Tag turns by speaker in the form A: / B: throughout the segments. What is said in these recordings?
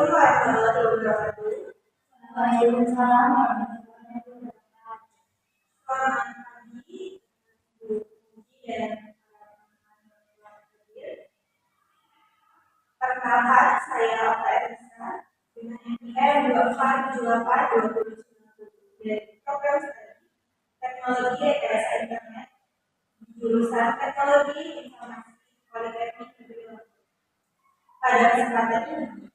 A: warahmatullahi wabarakatuh.
B: Waalaikumsalam warahmatullahi wabarakatuh.
A: Selamat pagi, Bu Puji dan perkenalkan, saya Alfa Elisa dengan NPM 2478 dari program studi Teknologi Rekayasa Internet di jurusan Teknologi Informasi Politeknik Negeri Lampung. Pada kesempatan ini,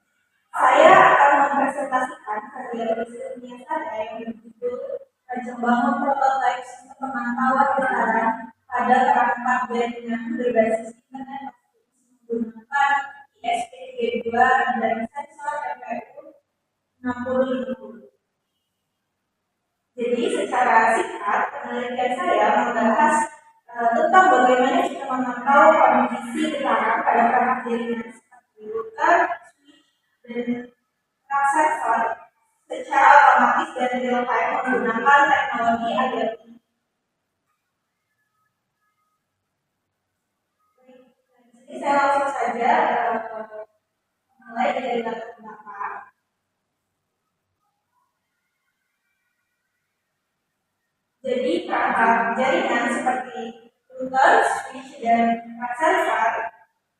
A: saya akan mempresentasikan karya riset ilmiah saya yang berjudul Pengembangan Prototipe Sistem Pemantauan Getaran pada Perangkat Jaringan Berbasis Internet menggunakan ISP32 dan sensor MPU 6050. Jadi secara singkat, penelitian saya membahas tentang bagaimana kita memantau kondisi getaran pada perangkat jaringan seperti router, switch, dan sensor secara otomatis dan real time menggunakan teknologi IoT. Jadi saya langsung saja mulai dari latar belakang. Jadi perangkat jaringan seperti router, switch, dan sensor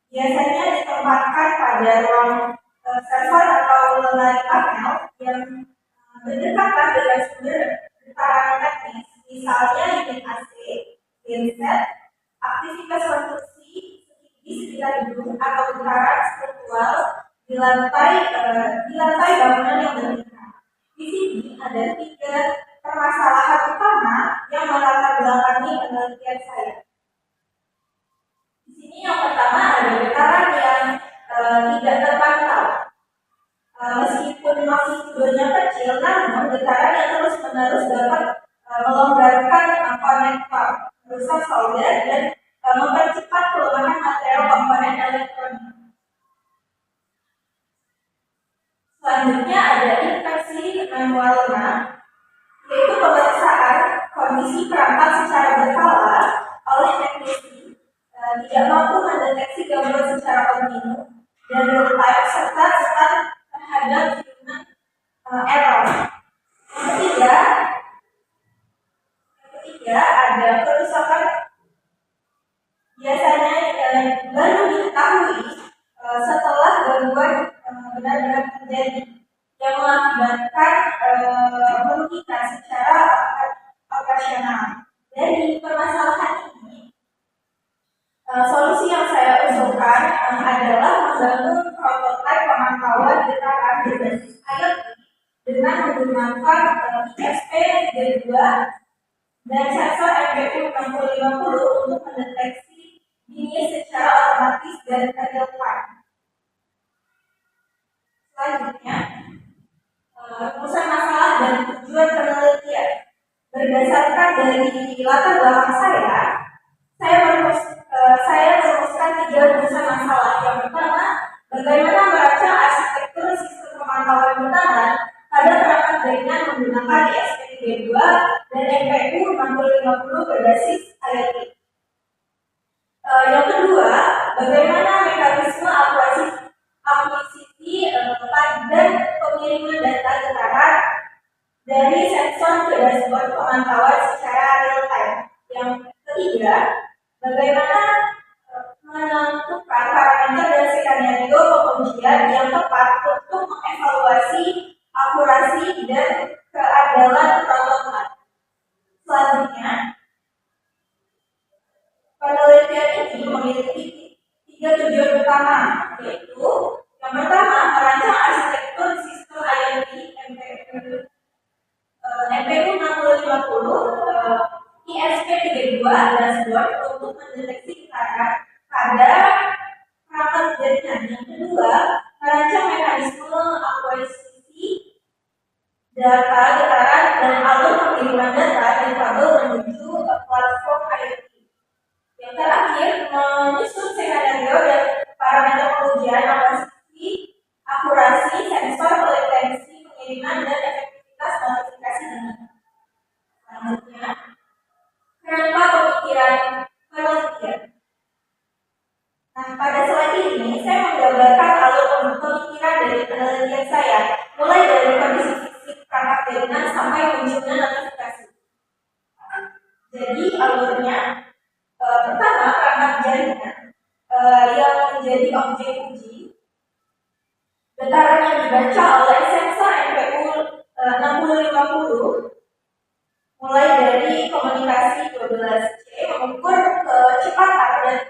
A: biasanya ditempatkan pada ruang server atau lemari panel yang berdekatan dengan sumber getaran teknis, misalnya unit AC, genset, aktivitas konstruksi di sekitar gedung atau getaran struktural di lantai bangunan yang berdekatan. Di sini ada 3 permasalahan utama yang melatar belakangi penelitian saya. Di sini yang pertama ada getaran yang tidak terpantau. Meskipun magnitudenya kecil, namun getaran yang terus-menerus dapat melonggarkan konektor, merusak solder, dan mempercepat pelemahan material komponen elektronik. Selanjutnya ada inspeksi manual lemah, yaitu pemeriksaan kondisi perangkat secara berkala oleh teknisi tidak mampu mendeteksi gangguan secara kontinu dan real time serta terhadap human error. Yang ketiga ada kerusakan biasanya baru diketahui setelah gangguan benar-benar terjadi yang mengakibatkan merugikan secara operasional. Dari permasalahan ini, solusi yang saya usulkan adalah membangun prototipe pemantauan getaran berbasis IoT dengan menggunakan ISP32 dan sensor MPU 6050 untuk mendeteksi dini secara otomatis dan real time. Selanjutnya, rumusan masalah dan tujuan penelitian. Berdasarkan dari latar belakang saya merumuskan 3 rumusan masalah. Yang pertama, bagaimana merancang arsitektur sistem pemantauan getaran pada perangkat jaringan menggunakan ISP32 dan MPU 6050 berbasis IoT. Yang kedua, bagaimana mekanisme akuisisi dan pengiriman data getaran dari sensor ke dashboard pemantauan secara real time. Yang ketiga, bagaimana menentukan parameter dan skenario pengujian yang tepat untuk mengevaluasi akurasi dan keandalan prototipe. Selanjutnya, penelitian ini memiliki 3 tujuan utama, yaitu yang pertama, merancang arsitektur sistem IoT MPU 6050 ISP32 dashboard untuk mendeteksi getaran pada perangkat jaringan. Yang kedua, merancang mekanisme akuisisi dibaca oleh sensor MPU 6050 mulai dari komunikasi 12C mengukur kecepatan dan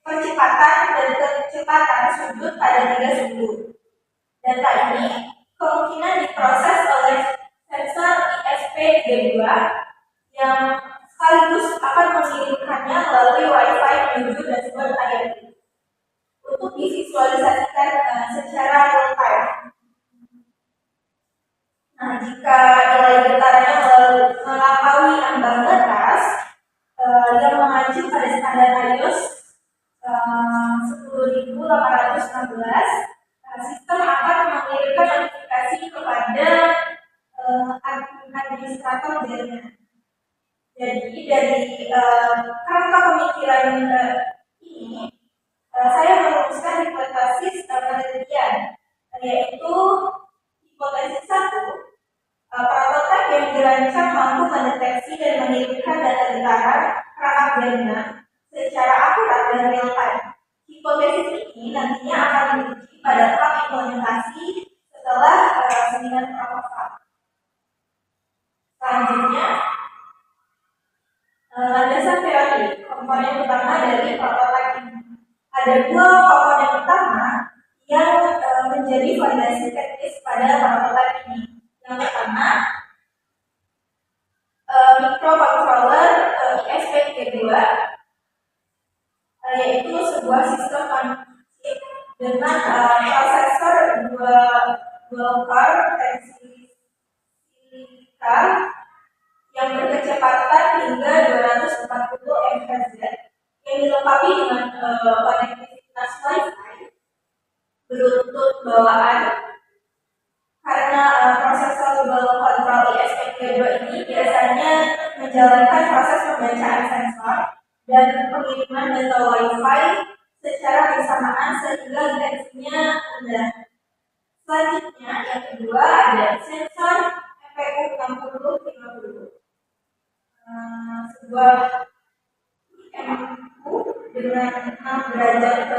A: kecepatan dan kecepatan sudut pada 3 sudut. Data ini kemungkinan diproses oleh sensor ISP32 yang sekaligus akan mengirimkannya melalui Wi-Fi menuju dashboard IoT untuk divisualisasikan secara real time. Nah, jika nilai getarnya melampaui ambang batas yang mengacu pada standar iOS 10.816, sistem akan mengirimkan notifikasi kepada administrator jaringan. Jadi dari kerangka pemikiran ini, saya merumuskan hipotesis penelitian, yaitu hipotesis 1. Prototipe yang dirancang mampu mendeteksi dan mengirimkan data getaran perangkat jaringan secara akurat dan real time. Hipotesis ini nantinya akan diuji pada tahap implementasi setelah seminar proposal. Selanjutnya, landasan teori komponen utama dari prototipe ini. Ada 2 komponen utama yang menjadi fondasi teknis pada prototipe ini. Yang pertama, microcontroller ISP32, yaitu sebuah sistem on-chip dengan prosesor 2 core Tensilica yang berkecepatan hingga 240 MHz yang dilengkapi dengan konektivitas Wi-Fi Bluetooth bawaan. Karena prosesor global control ISP32 ini biasanya menjalankan proses pembacaan sensor dan pengiriman data Wi-Fi secara bersamaan sehingga latensinya rendah. Selanjutnya, yang kedua ada sensor MPU 6050, sebuah MPU dengan 6 derajat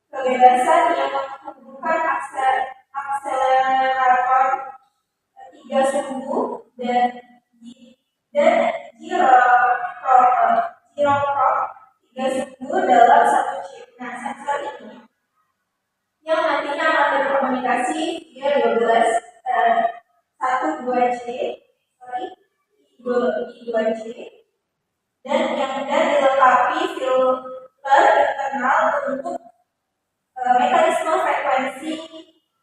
A: kebebasan yang menghubungkan akselerator 3 sumbu dan gyroscope 3 sumbu dalam satu chip. Nah, sensor ini yang nantinya akan berkomunikasi via 2C dan dilengkapi filter internal untuk mekanisme frekuensi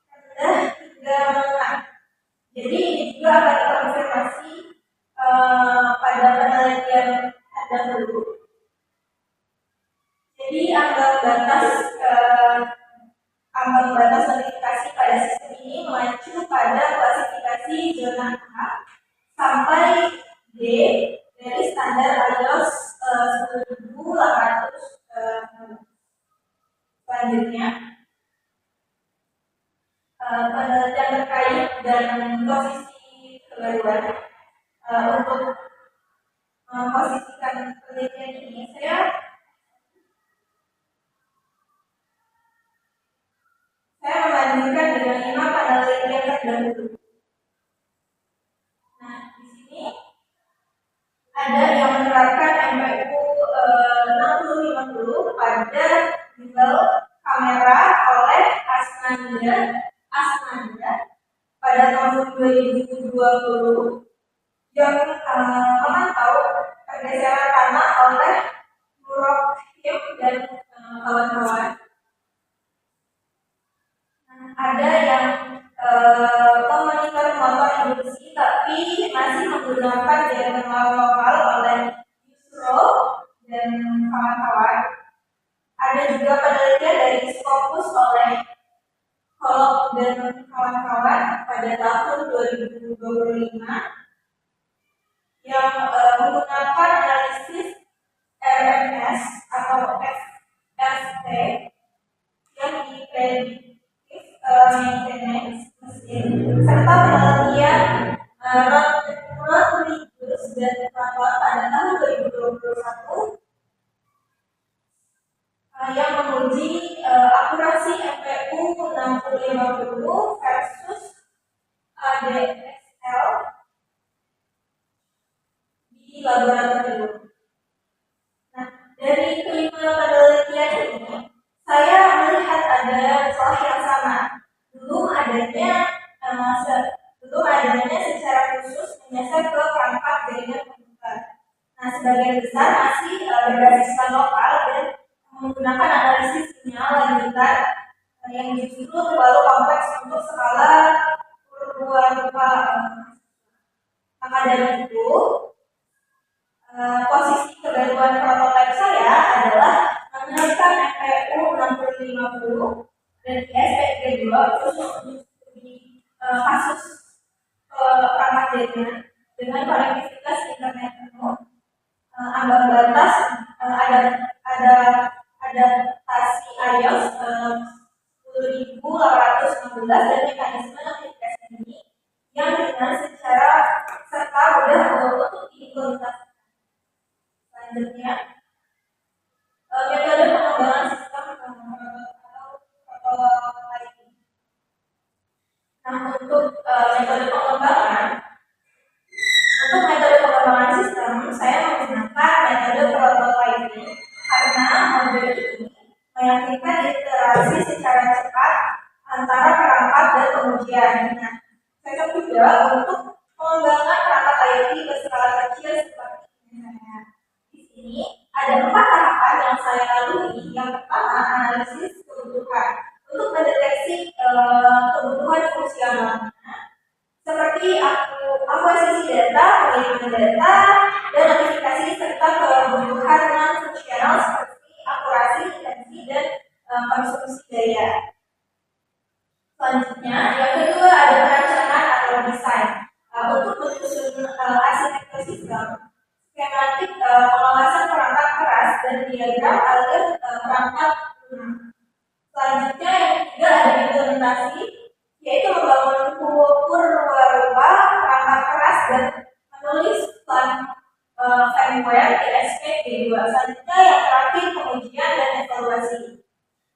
A: rendah hingga menengah. Jadi ini juga akan dikonfirmasi pada penelitian dahulu. Jadi ambang batas notifikasi pada sistem ini mengacu pada klasifikasi zona A sampai D dari standar iOS 10.800. Selanjutnya, penelitian terkait dan posisi kebaruan. Untuk memposisikan penelitian ini, saya membandingkan dengan 5 penelitian terdahulu. Nah, di sini ada yang menerapkan MPU 6050 pada gimbal kamera oleh Asnanda pada tahun 2020 yang memantau pergeseran tanah oleh Nurokhim dan kawan-kawan. Ada yang memonitor motor induksi tapi masih menggunakan jaringan lokal oleh Yusro dan kawan-kawan. Ada juga penelitian dari Scopus oleh Holok dan kawan-kawan pada tahun 2025 yang menggunakan analisis RMS atau FST yang predictive maintenance mesin serta penelitian Rodriguez dan kawan-kawan pada tahun 2021 yang menguji akurasi MPU 6050 versus ADXL di laboratorium. Nah, dari kelima penelitian ini, saya melihat ada celah yang sama. Belum adanya secara khusus menyasar ke perangkat jaringan komputer. Nah, sebagian besar masih berbasiskan lokal dan menggunakan analisis sinyal lanjutan yang justru terlalu kompleks untuk skala rupa. Maka dari itu, posisi kebaruan prototipe saya adalah menerapkan MPU 6050 dan ISP32 khusus di kasus perangkat jaringan dengan konektivitas internet penuh, ambang batas adaptasi iOS 10.816 dan mekanisme notifikasi ini yang ringan secara serta mudah untuk diimplementasikan. Selanjutnya, metode pengembangan sistem atau prototyping. Nah, untuk metode pengembangan sistem, saya menggunakan metode prototyping karena model ini meyakinkan iterasi secara cepat antara perangkat dan pengujian. Nah, cocok juga untuk pengembangan perangkat IoT berskala kecil seperti misalnya. Di sini ada 4 tahapan yang saya lalui. Yang pertama, analisis kebutuhan untuk mendeteksi kebutuhan fungsionalnya, seperti akuisisi data, pengiriman data, dan notifikasi serta kebutuhan non-fungsional seperti akurasi, latensi, dan konsumsi daya. Selanjutnya, yang kedua ada perencanaan atau desain untuk menyusun arsitektur sistem, skematik pengawasan perangkat keras dan diagram alur perangkat lunak. Selanjutnya yang ketiga ada implementasi, yaitu membangun purwarupa perangkat keras dan menulis plan firmware ISP32. Selanjutnya yang terakhir pengujian dan evaluasi.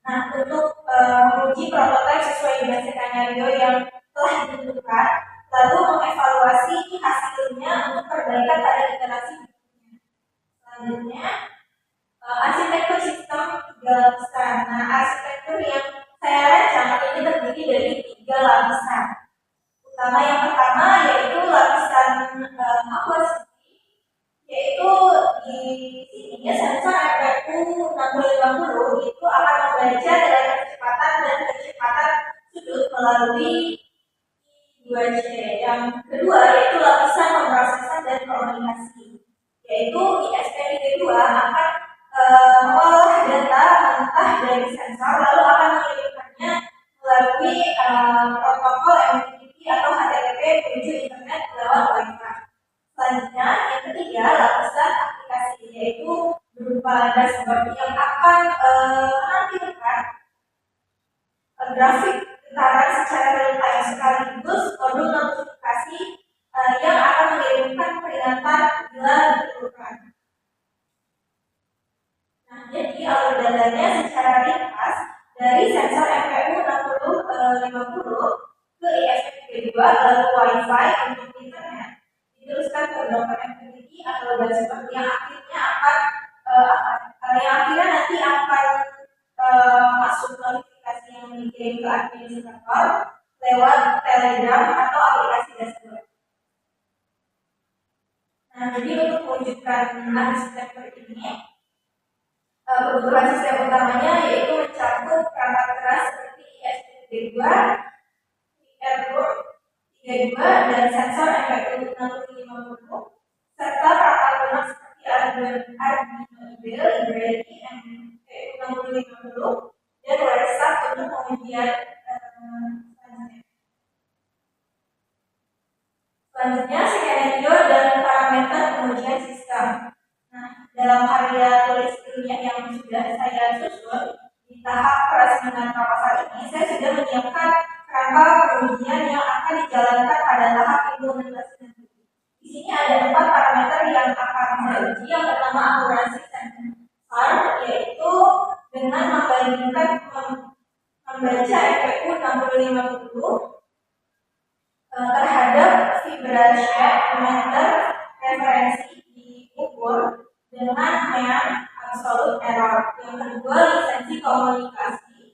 A: Nah, untuk menguji prototipe sesuai dengan skenario yang telah ditentukan, lalu mengevaluasi hasilnya untuk perbaikan pada iterasi berikutnya. Selanjutnya, arsitektur sistem 3 lapisan. Nah, arsitektur yang saya rancang ini terdiri dari 3 lapisan. Utama yang pertama yaitu lapisan akuisisi, yaitu di sini sensor MPU 6050 itu akan membaca nilai kecepatan dan kecepatan sudut melalui I2C. Yang kedua yaitu lapisan pemrosesan dan komunikasi, yaitu ISP32 akan mengolah data mentah dari sensor lalu akan mengirimkannya melalui protokol MQTT atau HTTP menuju internet lewat Wi-Fi. Selanjutnya, yang ketiga lapisan aplikasi, yaitu berupa dashboard yang akan menampilkan grafik getaran secara real-time sekaligus modul notifikasi yang akan mengirimkan peringatan bila diperlukan. Nah, jadi alur datanya secara ringkas dari sensor MPU 6050 ke ISP32 lalu Wi-Fi untuk internet diteruskan ke domain MQTT atau dashboard yang akhirnya nanti akan masuk notifikasi yang dikirim ke administrator lewat Telegram atau aplikasi dashboard. Nah, jadi untuk mewujudkan arsitektur ini, kebutuhan sistem utamanya yaitu mencakup perangkat keras seperti ISP32, IR32 dan sensor MPU 6050 serta perangkat lunak seperti Arduino IDE, Library, MPU 6050 dan WhatsApp untuk pengujian selanjutnya skenario dan parameter pengujian sistem. Nah, dalam karya tulis ilmiah yang sudah saya susun di tahap perasingan proposal ini, saya sudah menyiapkan kerangka pengujian yang akan dijalankan pada tahap implementasi nanti. Di sini ada 4 parameter yang akan saya uji. Yang pertama akurasi sensor, yaitu dengan membaca membandingkan membaca FPU 6050 terhadap Vibrasia meter referensi diukur dengan mean absolute error. Yang kedua, lisensi komunikasi,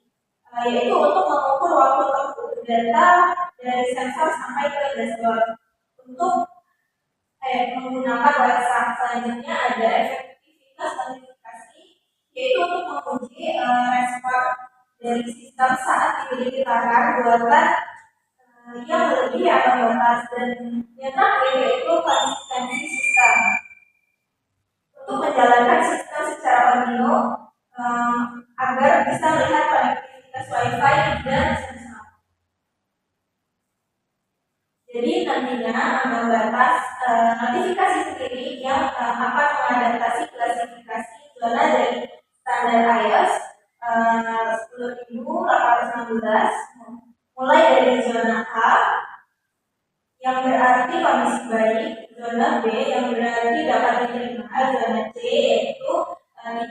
A: yaitu untuk mengukur waktu tempuh data dari sensor sampai ke dashboard. Untuk menggunakan WhatsApp, selanjutnya ada efektivitas notifikasi, yaitu untuk menguji respon dari sistem saat diberi getaran buatan yang lebih atau batas, dan yang terakhir yaitu konsistensi sistem. Untuk menjalankan sistem secara kontinu agar bisa melihat konektivitas WiFi dan sensor. Jadi nantinya ambang batas notifikasi sendiri yang akan mengadaptasi klasifikasi zona dari standar iOS 10.816 mulai dari zona A yang berarti kondisi baik, zona B yang berarti dapat diterima, zona C yaitu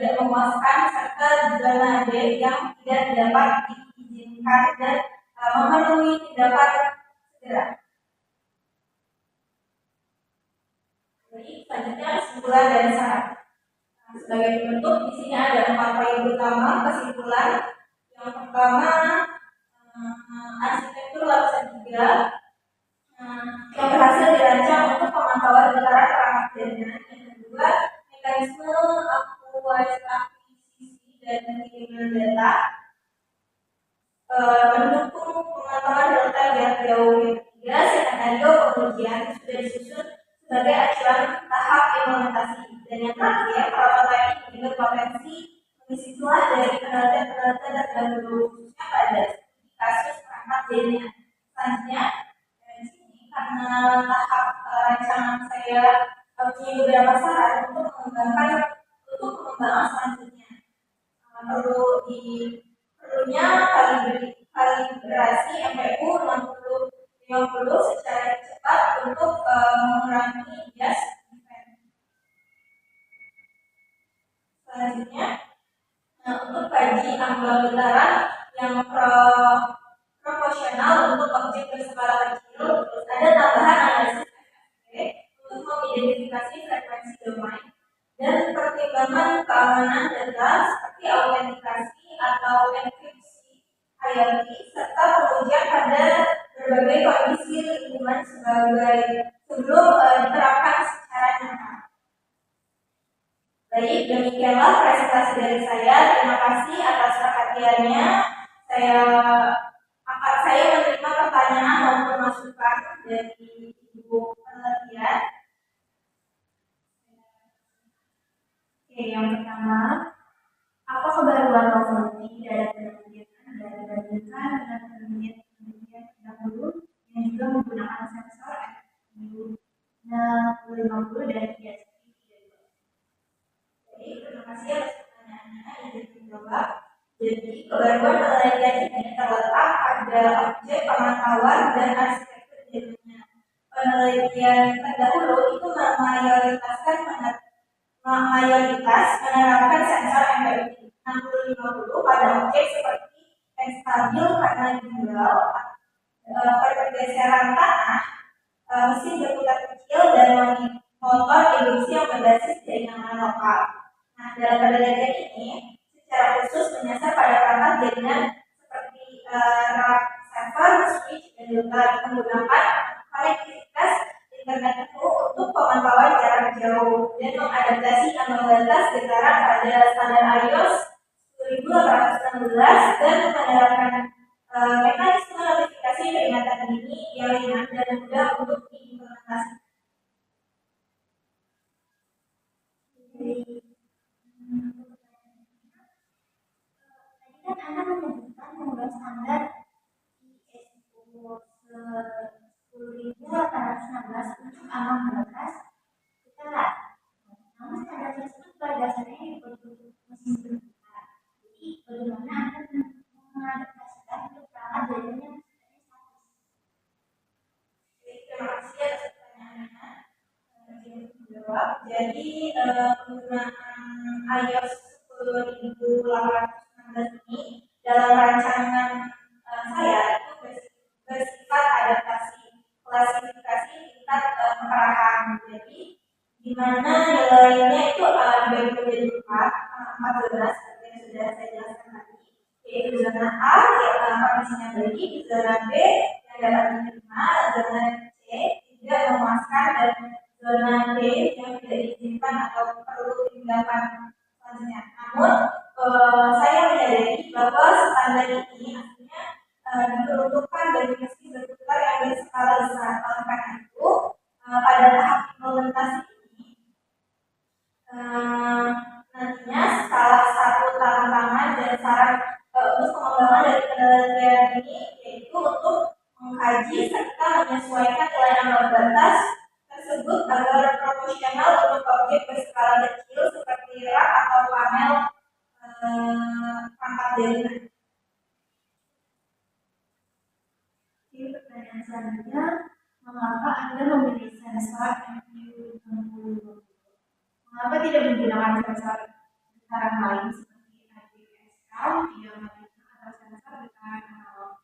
A: tidak memuaskan, serta zona D yang tidak dapat diizinkan dan memenuhi tindakan segera. Jadi selanjutnya kesimpulan dan syarat. Sebagai penutup, di sini ada 4 poin utama kesimpulan. Yang pertama, arsitektur lapisan 3 yang berhasil dirancang untuk pemantauan getaran perangkat jaringan. Yang kedua, mekanisme akuisisi dan pengiriman data mendukung pemantauan delta jarak jauh. Yang ketiga, skenario pengujian sudah disusun sebagai acuan tahap implementasi. Dan yang terakhir, prototyping juga potensi mengisi celah dari penelitian terdahulu, khususnya pada kasus perangkat jaringan. Selanjutnya, karena tahap rancangan saya punya beberapa saran untuk pengembangan selanjutnya. Perlunya kalibrasi MPU 6050 secara cepat untuk mengurangi bias event. Selanjutnya, untuk kaji anggota getaran yang proporsional untuk objek berskala kecil, terus ada tambahan analisis FFP untuk mengidentifikasi frekuensi domain dan pertimbangan keamanan data seperti autentikasi atau enkripsi IoT, serta pengujian pada berbagai kondisi lingkungan sebelum diterapkan secara nyata. Baik, demikianlah presentasi dari saya. Terima kasih atas perhatiannya. Saya menerima pertanyaan maupun masukan dari Ibu penelitian. Oke, yang pertama, apa kebaruan novelty dari penelitian Anda dibandingkan dengan penelitian terdahulu yang juga menggunakan sensor FPU 6050 dan ISP 32? Jadi, terima kasih atas pertanyaannya yang dijawab. Jadi, kebaruan penelitian ini terletak pada objek pemantauan dan arsitektur jaringan. Penelitian terdahulu itu mayoritas menerapkan sensor MPU 6050 pada objek seperti stabil karena gimbal, pergeseran tanah, mesin berputar kecil, dan motor induksi yang berbasis jaringan lokal. Nah, dalam penelitian ini secara khusus menyasar pada perangkat jaringan seperti rak server, switch, dan juga menggunakan konektivitas internet itu untuk pemantauan jarak jauh dan mengadaptasi ambang batas getaran pada standar iOS 10.816 dan menerapkan mekanisme notifikasi peringatan dini yang ringan dan mudah untuk diimplementasikan.
B: Tadi kan Anda menyebutkan membuat standar ISO 10.816 untuk ambang batas getaran. Namun standar tersebut pada dasarnya untuk mesin berputar. Jadi bagaimana Anda mengadaptasikan untuk perangkat jaringan yang sifatnya statis?
A: Terima kasih atas pertanyaannya. Jadi penggunaan iOS 10.816 ini perancangan saya itu bersifat adaptasi klasifikasi tingkat keparahan. Jadi di mana nilainya itu dibagi menjadi empat zona seperti yang sudah saya jelaskan tadi, yaitu zona A yang kondisinya baik, zona B yang dapat diterima, zona C tidak memuaskan, dan zona D yang tidak diizinkan atau perlu tindakan selanjutnya. Namun saya menyadari bahwa standar ini aslinya diperuntukkan bagi mesin berputar yang berskala besar. Oleh karena itu, pada tahap implementasi ini nantinya salah satu tantangan dan saran untuk pengembangan dari penelitian ini yaitu untuk mengkaji serta menyesuaikan nilai ambang batas tersebut agar proporsional untuk objek berskala kecil seperti rak atau panel perangkat jaringan.
B: Pertanyaan selanjutnya, mengapa Anda memilih sensor MQ60? Mengapa tidak menggunakan sensor getaran lain seperti IPSL, atau sensor getaran analog?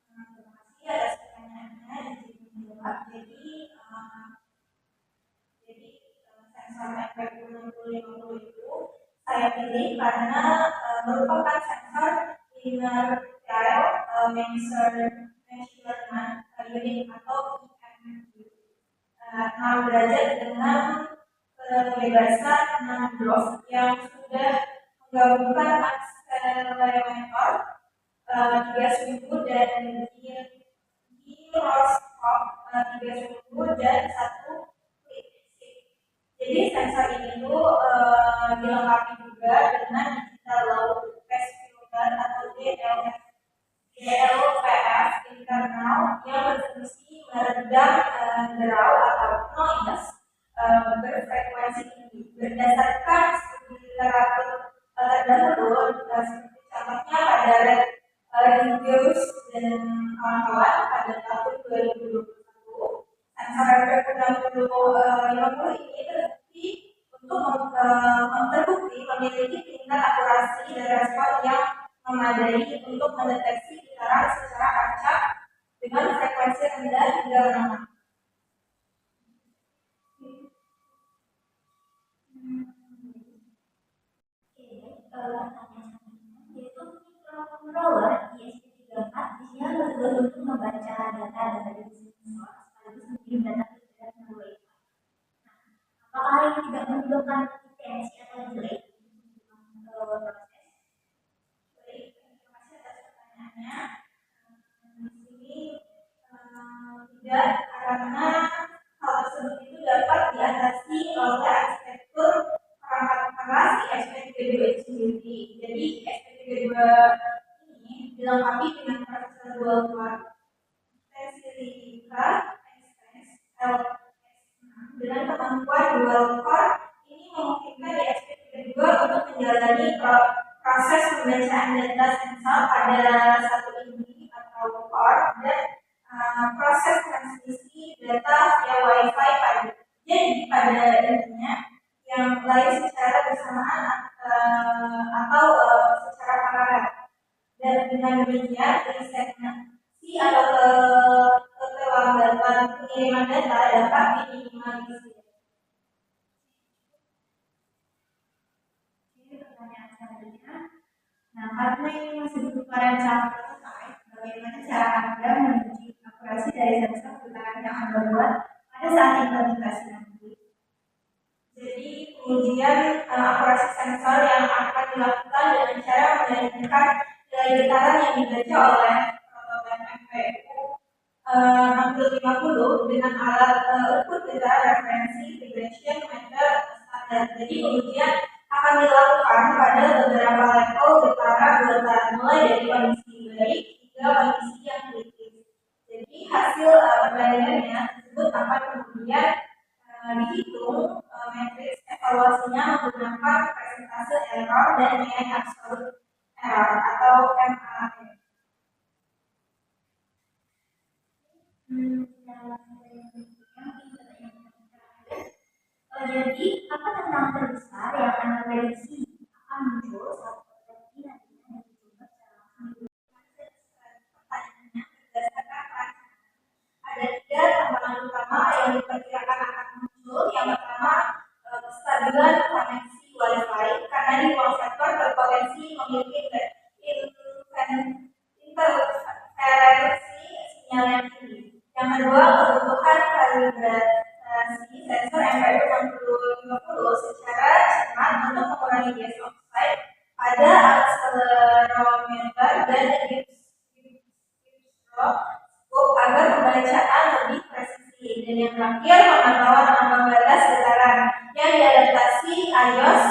A: Terima kasih atas pertanyaannya. Menjawab. Jadi sensor MQ6050 itu saya pilih karena merupakan sensor inertial measurement unit atau IMU 6 derajat dengan kebebasan 6 drop yang sudah menggabungkan akselerometer 3 dan giroskop 3 dan 1 klik. Jadi sensor ini tuh dilengkapi juga dengan digital low pass filter atau DLPF internal yang berfungsi meredam derau atau noise berfrekuensi tinggi. Berdasarkan studi literatur terdahulu, seperti contohnya pada Regius dan kawan-kawan pada tahun 2021, sensor MQ6050 ini terbukti memiliki tingkat akurasi dan respon yang memadai untuk mendeteksi getaran secara acak dengan frekuensi rendah hingga menengah.
B: Microcontroller ISP34 isinya bertugas untuk membaca data dari sensor sekaligus mengirim data ke dalam melalui Wi-Fi. Apakah ini tidak menimbulkan latensi atau delay proses?
A: Baik, terima kasih atas pertanyaannya. Di sini tidak, karena hal tersebut itu dapat diatasi oleh arsitektur perangkat keras ISP32 itu sendiri. Jadi ISP32 ini dilengkapi dengan prosesor dual core Tensilica XL6 dengan kemampuan dual core. Ini memungkinkan ISP32 untuk menjalani proses pembacaan data sensor pada satu inti atau core dan proses transmisi data via Wi-Fi pada intinya yang lain secara bersamaan atau secara paralel. Dan dengan demikian segmentasi atau keterlambatan pengiriman data dapat diminimalisir.
B: Ini pertanyaan selanjutnya. Nah, karena ini masih berupa rancangan prototipe, bagaimana cara Anda menguji akurasi dari sensor getaran yang Anda buat pada saat implementasi nanti?
A: Jadi pengujian akurasi sensor yang akan dilakukan dengan cara membandingkan nilai getaran yang dibaca oleh prototipe MPU 6050 dengan alat ukur getaran referensi vibration meter standar. Jadi pengujian akan dilakukan pada beberapa level getaran mulai dari kondisi baik hingga kondisi yang kritis. Jadi hasil perbandingannya tersebut akan kemudian dihitung matriks evaluasinya menggunakan persentase error dan mean absolute error atau MAE.
B: Jadi, apa tantangan terbesar yang Anda prediksi akan muncul saat prototipe nanti
A: berpotensi memiliki interferensi sinyal yang tinggi. Yang kedua, kebutuhan kalibrasi sensor MPU 6050 secara cermat untuk mengurangi gas oxide pada akselerometer dan gyroscope agar pembacaan lebih presisi. Dan yang terakhir, pemantauan ambang batas getaran yang diadaptasi iOS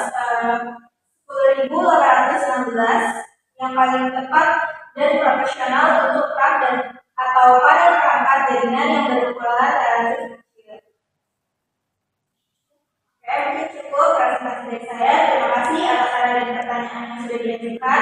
A: 10816 yang paling tepat dan profesional untuk rak dan atau pada perangkat jaringan yang berukuran relatif kecil. Oke, mungkin cukup presentasi dari saya. Terima kasih atas saran dan pertanyaan yang sudah diajukan.